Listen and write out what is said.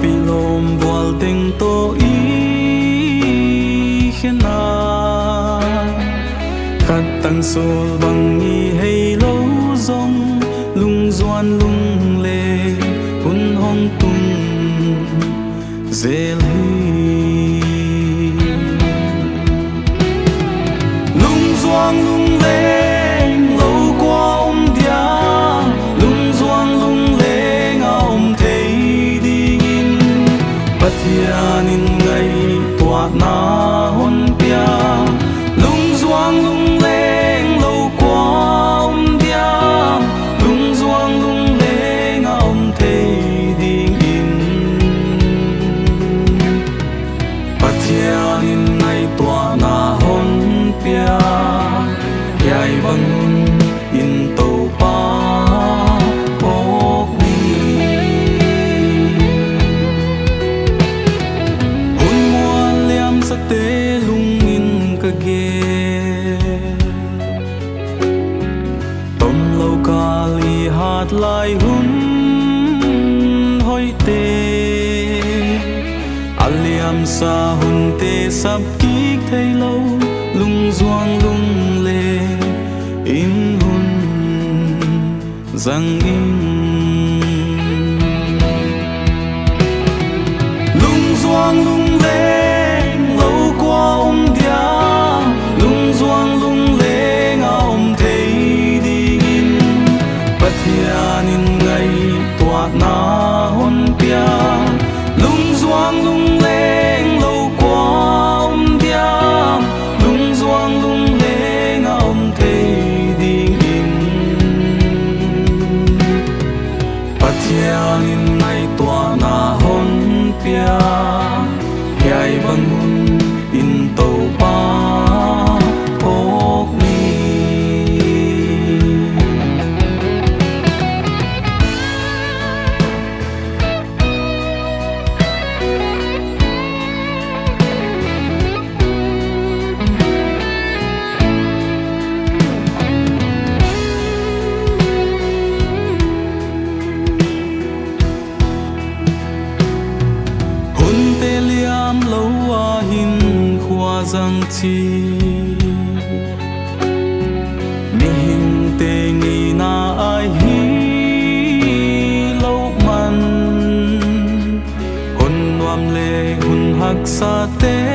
pilom voal ting to i khena khát tăng sol bang ni hay lâu zong lung doan lung le hun hong tung zel hi lung doan lung le lâu qua dia lung doan lung le ngaom thei ding pathian in ngai tua na hon pia lung doan lung in tô pa bốc đi hôn mua liam sắc tế lung in cả ghê tom lâu ca li hát lại hun hoi tê aliam sa hun tê sắp kik thấy lâu lung doang lung lê in hun rằng in lung doang lung lên lâu qua dia lung doang lung lên ngaom thấy đi in pathian in ngày tua na hon pia lung doang lung lên lâu qua dia lung doang lung lên ngaom thấy pathian in ngai tua na hon pia hiai bang hun in tô pa bốc ni lâu a hin khoa giang chi mi hin te nghi na ai hi lâu man hun nuam le hun hak sa te